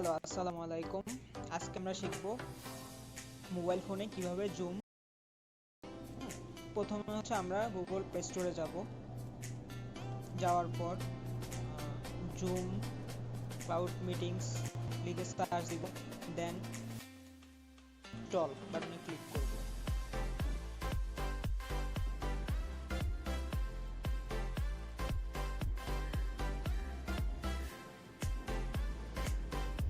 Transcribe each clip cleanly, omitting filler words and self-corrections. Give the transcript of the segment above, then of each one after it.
Hello, আসসালামু আলাইকুম। আজকে আমরা শিখব মোবাইল ফোনে কিভাবে জুম। প্রথমে আমরা গুগল প্লে স্টোরে যাওয়ার পর জুম ক্লাউড মিটিংস লিখে সার্চ দিব, দেন ইনস্টল বাটনে ক্লিক করব।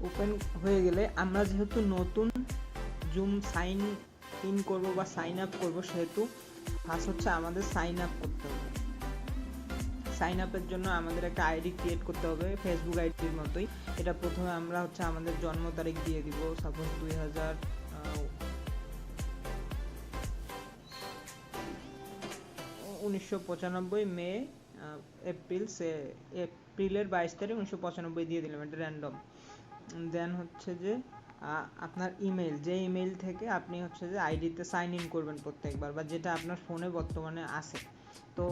ওপেন হয়ে গেলে আমরা যেহেতু নতুন জুম সাইন ইন করব বা সাইন আপ করব, সেহেতু ফার্স্ট আমাদের সাইন আপ করতে হবে। সাইন আপের জন্য আমাদের একটা আইডি ক্রিয়েট করতে হবে, ফেসবুক আইডির মতোই। এটা প্রথমে আমরা আমাদের জন্ম তারিখ দিয়ে দিব, সাপোজ 1995 মে এপ্রিলের 22 তারিখ 1995 দিয়ে দিলাম, এটা র্যান্ডম। দেন যে আপনার ইমেল, যে ইমেল থেকে আপনি যে আইডিতে সাইন ইন করবেন প্রত্যেকবার, বা যেটা আপনার ফোনে বর্তমানে আছে। তো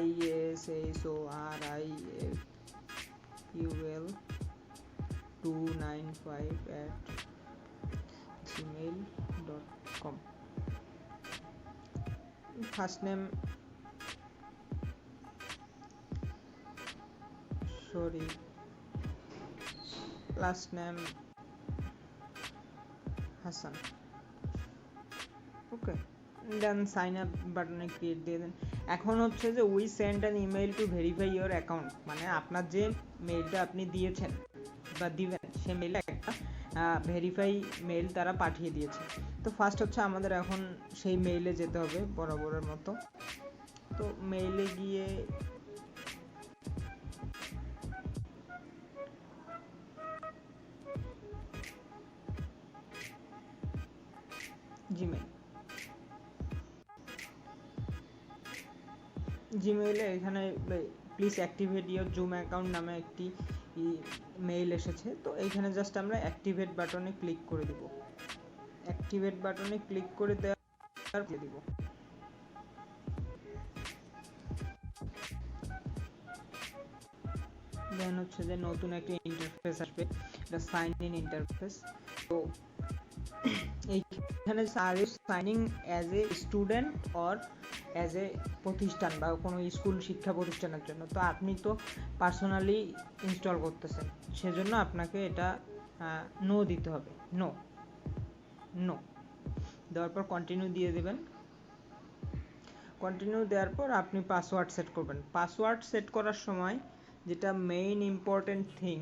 ISSORIFUL295@gmail.com। First name last name Hasan. Okay, then sign up বাটনে ক্লিক দিয়ে দেন। এখন যে we send an email to verify your account, মানে আপনার যে মেইলটা আপনি দিয়েছেন বা দিবেন, সে মেইলে একটা ভেরিফাই মেইল তারা পাঠিয়ে দিয়েছে। তো ফার্স্ট আমাদের এখন সেই মেইলে যেতে হবে বরাবরের মতো। তো মেইলে গিয়ে জিমেইলে এখানে please activate your zoom account নামে একটি মেইল এসেছে। তো এইখানে জাস্ট আমরা অ্যাক্টিভেট বাটনে ক্লিক করে দিব। অ্যাক্টিভেট বাটনে ক্লিক করে দেওয়ার পর দিব দেন যে নতুন একটা ইন্টারফেস আসবে, এটা সাইন ইন ইন্টারফেস। তো এইখানে are you signing as a student or as a প্রতিষ্ঠান বা কোনো স্কুল শিক্ষা প্রতিষ্ঠানের জন্য। তো আপনি তো পার্সোনালি ইনস্টল করতেছেন, সেজন্য আপনাকে এটা নো দিতে হবে। নো দেওয়ার পর কন্টিনিউ দিয়ে দেবেন। কন্টিনিউ দেওয়ার পর আপনি পাসওয়ার্ড সেট করবেন। পাসওয়ার্ড সেট করার সময় যেটা মেইন ইম্পর্টেন্ট থিং,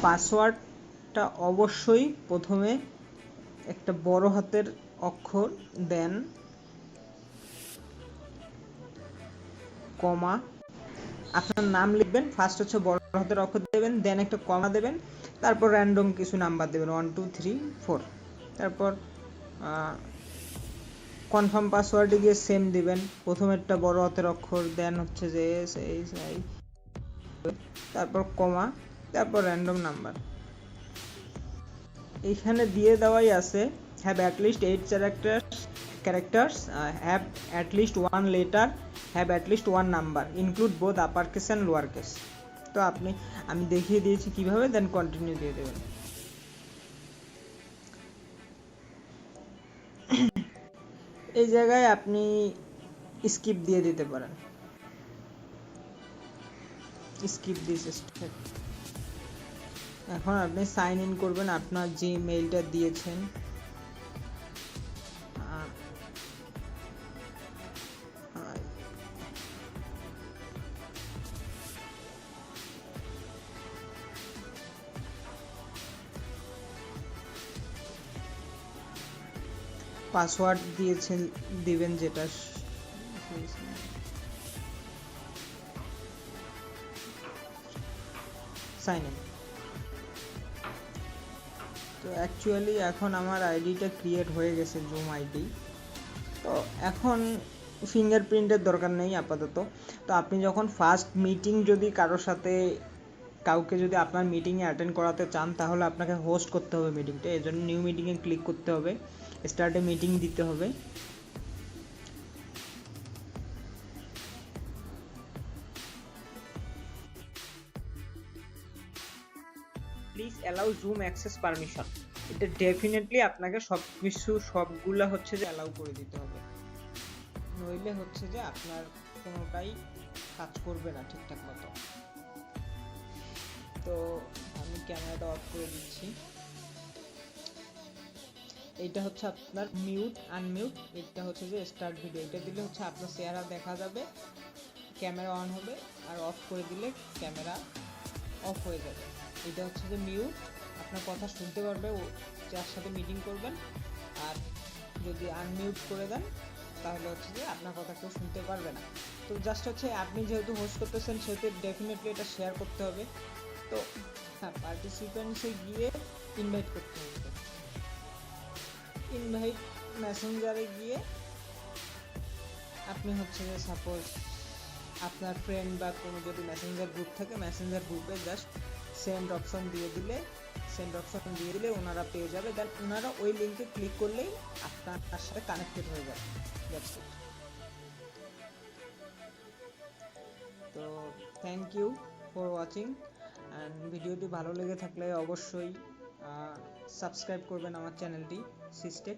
পাসওয়ার্ডটা অবশ্যই প্রথমে একটা বড় হাতের অক্ষর, দেন কমা, আপনার নাম লিখবেন। ফার্স্ট বড় হাতের অক্ষর দেবেন, দেন একটা কমা দেবেন, তারপর র্যান্ডম কিছু নাম্বার দেবেন 1 2 3 4। তারপর কনফার্ম পাসওয়ার্ডে গিয়ে সেম দিবেন, প্রথমেরটা বড় হাতের অক্ষর, দেন যে SHI, তারপর কমা, তারপর র্যান্ডম নাম্বার। এইখানে দিয়ে দেওয়াই আছে have at least 8 characters, have at least 1 letter, have at least 1 number, include both uppercase and lowercase। তো আমি দেখিয়ে দিয়েছি কিভাবে, দেন কন্টিনিউ দিয়ে দেবেন। এই জায়গায় আপনি স্কিপ দিয়ে দিতে পারেন, স্কিপ দিস স্টেপ। এখন আপনি সাইন ইন করবেন আপনার যে মেইলটা দিয়েছেন। পাসওয়ার্ড দিবেন যেটা, সাইন ইন। তো অ্যাকচুয়ালি এখন আমার আইডিটা ক্রিয়েট হয়ে গেছে, জুম আইডি। তো এখন ফিঙ্গারপ্রিন্টের দরকার নেই আপাতত। তো আপনি যখন ফার্স্ট মিটিং যদি কাউকে যদি আপনার মিটিংয়ে অ্যাটেন্ড করাতে চান, তাহলে আপনাকে হোস্ট করতে হবে মিটিংটা। এই জন্য নিউ মিটিংয়ে ক্লিক করতে হবে, স্টার্টে মিটিং দিতে হবে। Please allow zoom access permission, এটা ডেফিনেটলি আপনাকে সবগুলা হচ্ছে যে অ্যালাউ করে দিতে হবে, নইলে হচ্ছে যে আপনার কোনোটাই কাজ করবে না ঠিকঠাক মতো। তো আমি ক্যামেরাটা অফ করে দিচ্ছি। এইটা হচ্ছে আপনার মিউট আনমিউট, এটা হচ্ছে যে স্টার্ট ভিডিও, এটা দিলে হচ্ছে আপনার চেহারা দেখা যাবে, ক্যামেরা অন হবে, আর অফ করে দিলে ক্যামেরা অফ হয়ে যাবে। এটা হচ্ছে যে মিউট, আপনার কথা শুনতে পারবে যার সাথে মিটিং করবেন, আর যদি আনমিউট করে দেন তাহলে হচ্ছে যে আপনার কথা কেউ শুনতে পারবে না। তো জাস্ট হচ্ছে আপনি যেহেতু হোস্ট করতেছেন সেহেতু ডেফিনেটলি এটা শেয়ার করতে হবে। তো হ্যাঁ, পার্টিসিপেন্টসে গিয়ে ইনভাইট করতে হবে, ইনভাইট মেসেঞ্জারে গিয়ে আপনি হচ্ছে যে সাপোজ আপনার ফ্রেন্ড বা কোনো যদি মেসেঞ্জার গ্রুপ থাকে মেসেঞ্জার গ্রুপে জাস্ট সেন্ড অপশন দিয়ে দিলে ওনারা পেয়ে যাবে, দেন ওনারা ওই লিঙ্কে ক্লিক করলেই আপনার সাথে কানেক্টেড হয়ে যাবে। That's it. তো thank you for watching, and ভিডিওটি ভালো লেগে থাকলে অবশ্যই সাবস্ক্রাইব করবেন আমার চ্যানেলটি সিস্টেক।